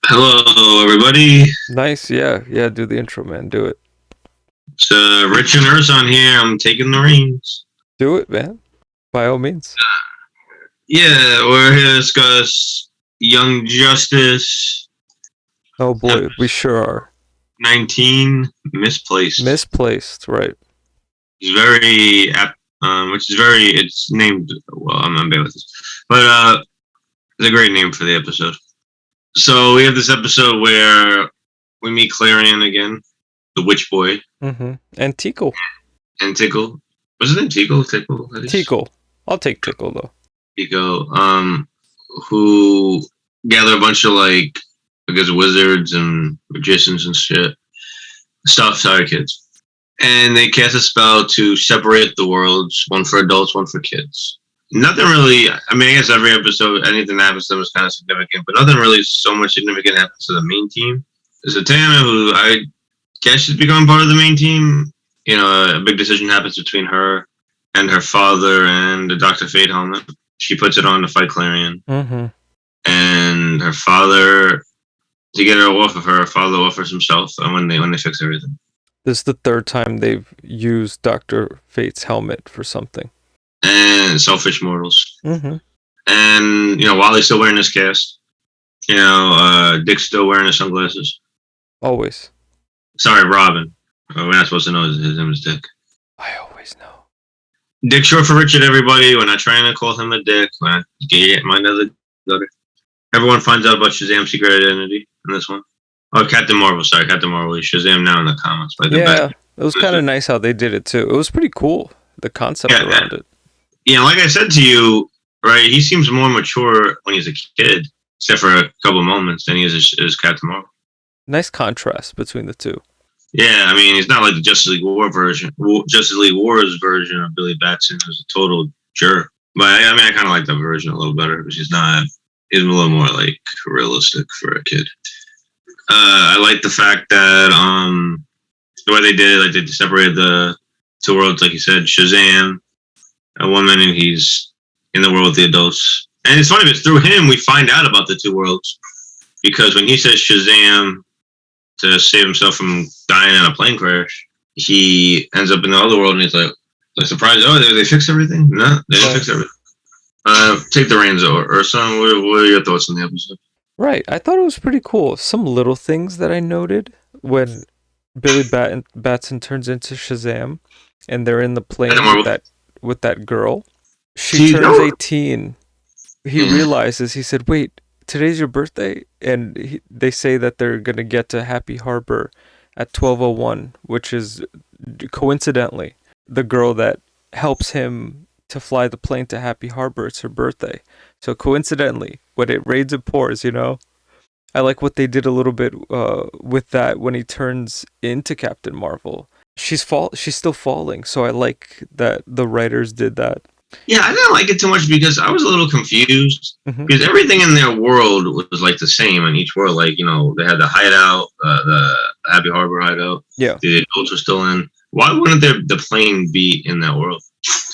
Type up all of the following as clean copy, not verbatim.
Hello, everybody. Nice, yeah. Do the intro, man. Do it. It's Rich and Urs on here. I'm taking the reins. Do it, man. By all means. Yeah, we're here to discuss Young Justice. Oh boy, we sure are. 19 Misplaced. Misplaced, right? It's very it's named. Well, I'm bad with this, but it's a great name for the episode. So we have this episode where we meet Clarion again, the Witch Boy, And Tickle. and Tickle. Was it name Tickle? Tickle. I'll take Tickle though. Tickle. Who gather a bunch of I guess wizards and magicians and shit. Sorry, kids. And they cast a spell to separate the worlds, one for adults, one for kids. Nothing really. I mean, I guess every episode, anything that happens to them is kind of significant, but nothing really so much significant happens to the main team. There's Zatanna, who I guess she's become part of the main team. You know, a big decision happens between her and her father and the Dr. Fate helmet. She puts it on to fight Clarion. And her father, to get her off of her father offers himself, and when they fix everything. This is the third time they've used Dr. Fate's helmet for something. And selfish mortals. And, you know, Wally's still wearing his cast. You know, Dick's still wearing his sunglasses. Always. Sorry, Robin. We're not supposed to know his name is Dick. I always know. Dick short for Richard, everybody. We're not trying to call him a dick. We're not mind other daughter. Everyone finds out about Shazam's secret identity in this one. Oh, Captain Marvel. Sorry, Captain Marvel. He's Shazam now in the comics. Yeah, it was kind of nice how they did it too. It was pretty cool, the concept around it. Yeah, like I said to you, right, he seems more mature when he's a kid, except for a couple of moments, than he is as Captain Marvel. Nice contrast between the two. Yeah, I mean, he's not like the Justice League War's version of Billy Batson, who's a total jerk. But I mean, I kind of like that version a little better because he's a little more realistic for a kid. I like the fact that the way they did it, they separated the two worlds, like you said, Shazam, a woman, and he's in the world with the adults. And it's funny because through him we find out about the two worlds, because when he says Shazam to save himself from dying in a plane crash, he ends up in the other world, and he's like surprised. Oh, they fixed everything? No, they didn't fix everything. Take the reins over. Urson, what are your thoughts on the episode? Right, I thought it was pretty cool. Some little things that I noted when Billy Batson turns into Shazam, and they're in the plane with that girl. She turns 18. He realizes, he said, wait, today's your birthday? And they say that they're going to get to Happy Harbor at 12:01, which is coincidentally the girl that helps him to fly the plane to Happy Harbor. It's her birthday. So coincidentally, when it rains and pours, you know, I like what they did a little bit with that when he turns into Captain Marvel. She's still falling, so I like that the writers did that. Yeah, I didn't like it too much because I was a little confused because everything in their world was like the same in each world. Like, you know, they had the hideout, the Happy Harbor hideout. Yeah, the adults were still in. Why wouldn't the plane be in that world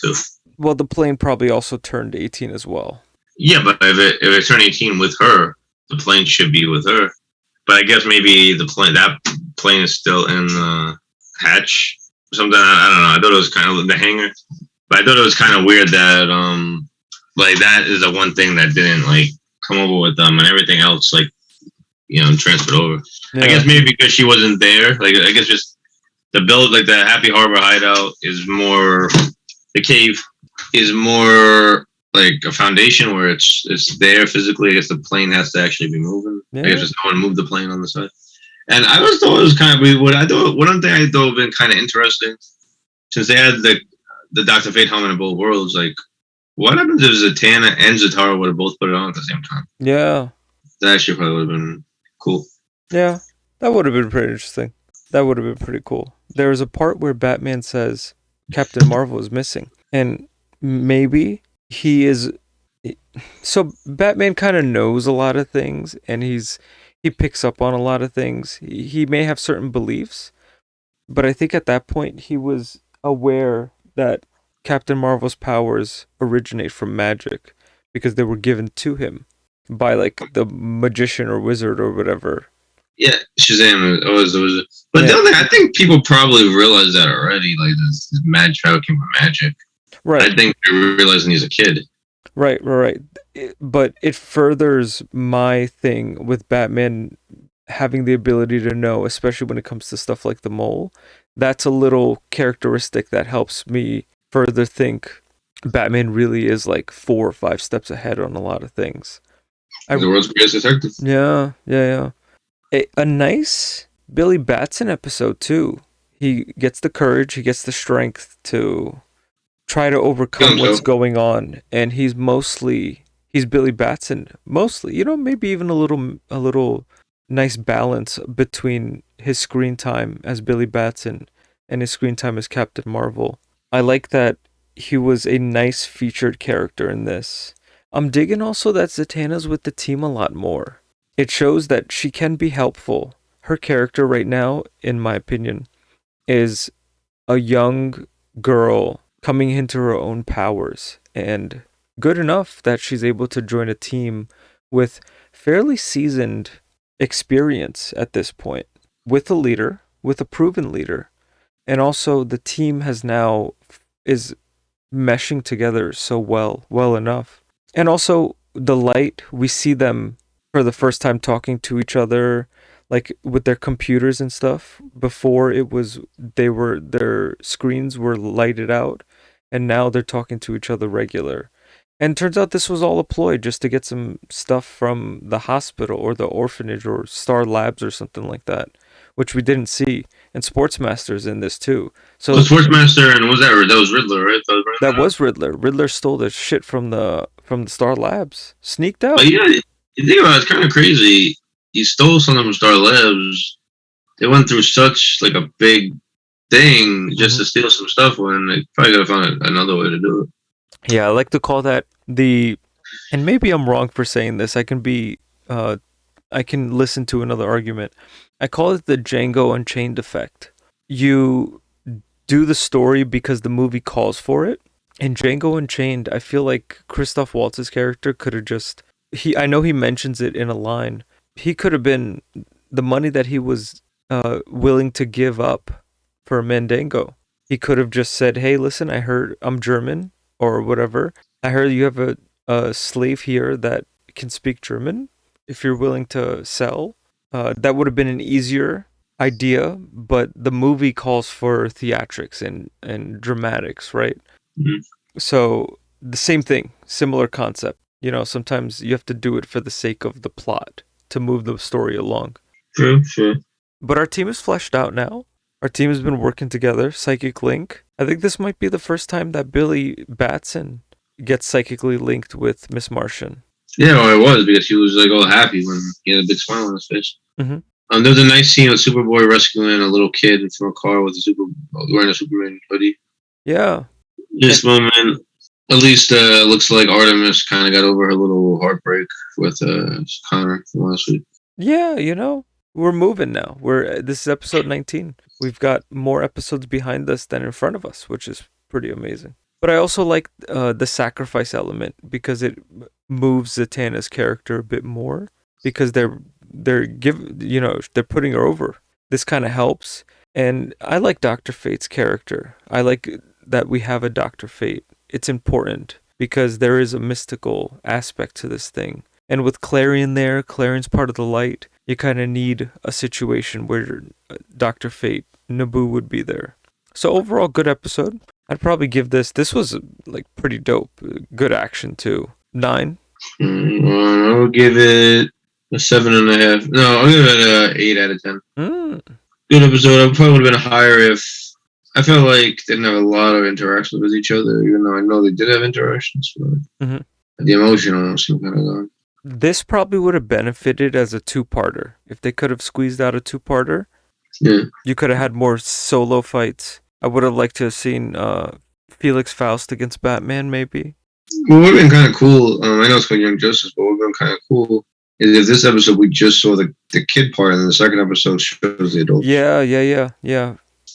too? Well, the plane probably also turned 18 as well. Yeah, but if it turned 18 with her, the plane should be with her. But I guess maybe that plane is still in the hatch or something. I don't know. I thought it was kind of the hangar. But I thought it was kind of weird that that is the one thing that didn't come over with them, and everything else transferred over. Yeah. I guess maybe because she wasn't there. I guess just the build, the Happy Harbor hideout is more, the cave is more like a foundation where it's there physically. I guess the plane has to actually be moving. Yeah. I guess just no one moved the plane on the side. And I always thought it was kind of weird. One thing I thought would have been kind of interesting, since they had the Dr. Fate helmet in both worlds, what happens if Zatanna and Zatara would have both put it on at the same time? Yeah. That actually probably would have been cool. Yeah, that would have been pretty interesting. That would have been pretty cool. There was a part where Batman says Captain Marvel is missing. And maybe he is... So Batman kind of knows a lot of things, and he picks up on a lot of things. He may have certain beliefs, but I think at that point he was aware that Captain Marvel's powers originate from magic because they were given to him. by like the magician or wizard or whatever. Yeah, Shazam was. But the other, I think people probably realize that already. Like this mad child came from magic. Right. I think they're realizing he's a kid. Right. But it furthers my thing with Batman having the ability to know, especially when it comes to stuff like the mole. That's a little characteristic that helps me further think Batman really is like 4 or 5 steps ahead on a lot of things. The world's greatest detective. Yeah. A nice Billy Batson episode too. He gets the courage, he gets the strength to try to overcome what's going on, and he's Billy Batson mostly. You know, maybe even a little nice balance between his screen time as Billy Batson and his screen time as Captain Marvel. I like that he was a nice featured character in this. I'm digging also that Zatanna's with the team a lot more. It shows that she can be helpful. Her character right now, in my opinion, is a young girl coming into her own powers, and good enough that she's able to join a team with fairly seasoned experience at this point, with a proven leader. And also the team is meshing together so well enough. And also the light, we see them for the first time talking to each other, like with their computers and stuff. Before their screens were lighted out, and now they're talking to each other regular. And turns out this was all a ploy just to get some stuff from the hospital or the orphanage or Star Labs or something like that, which we didn't see. And Sportsmaster's in this too. So Sportsmaster, and that was Riddler, right? That was Riddler. Riddler stole the shit from the Star Labs. Sneaked out. But yeah, you think about it, it's kind of crazy. He stole something from Star Labs. They went through such like a big thing just to steal some stuff when they probably could have found another way to do it. Yeah, I like to call that and maybe I'm wrong for saying this. I can listen to another argument. I call it the Django Unchained effect. You do the story because the movie calls for it. In Django Unchained, I feel like Christoph Waltz's character could have I know he mentions it in a line. He could have been the money that he was willing to give up for Mandango. He could have just said, "Hey, listen, I heard I'm German or whatever. I heard you have a slave here that can speak German. If you're willing to sell." That would have been an easier idea, but the movie calls for theatrics and dramatics, right? Mm-hmm. So the same thing, similar concept. You know, sometimes you have to do it for the sake of the plot to move the story along. Sure. But our team is fleshed out now. Our team has been working together. Psychic link. I think this might be the first time that Billy Batson gets psychically linked with Miss Martian. Yeah, well, it was because he was like all happy when he had a big smile on his face. Mm-hmm. There was a nice scene with Superboy rescuing a little kid from a car wearing a Superman hoodie. Yeah. This moment, at least looks like Artemis kind of got over her little heartbreak with Connor from last week. Yeah, you know, we're moving now. This is episode 19. We've got more episodes behind us than in front of us, which is pretty amazing. But I also like the sacrifice element because it moves Zatanna's character a bit more because they're putting her over. This kind of helps. And I like Dr. Fate's character. I like that we have a Dr. Fate. It's important because there is a mystical aspect to this thing. And with Clarion there, Clarion's part of the light, you kind of need a situation where Dr. Fate, Naboo would be there. So overall, good episode. I'd probably give this was like pretty dope. Good action too. 9. I would give it a 7.5. No, I'll give it a 8 out of 10. Good episode. I probably would have been higher if I felt like they didn't have a lot of interactions with each other, even though I know they did have interactions. But the emotion almost seemed kind of gone. This probably would have benefited as a 2-parter. If they could have squeezed out a 2-parter, you could have had more solo fights. I would have liked to have seen Felix Faust against Batman, maybe. What would have been kind of cool, I know it's called Young Justice, but what would have been kind of cool is if this episode we just saw the kid part, and the second episode shows the adults. Yeah.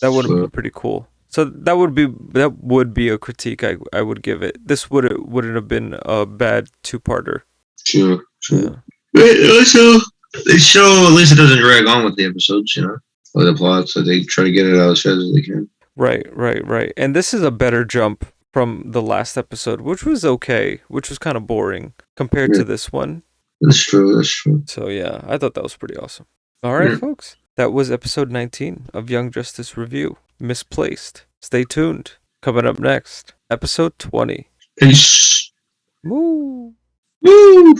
That would have been pretty cool. So that would be a critique I would give it. This wouldn't have been a bad 2-parter. Sure. So, also, they show at least it doesn't drag on with the episodes, or the plot, so they try to get it out as fast as they can. Right. And this is a better jump from the last episode, which was okay, which was kind of boring compared to this one. That's true. So yeah, I thought that was pretty awesome. All right, folks. That was episode 19 of Young Justice Review, Misplaced. Stay tuned. Coming up next, episode 20. Peace. Woo! Woo!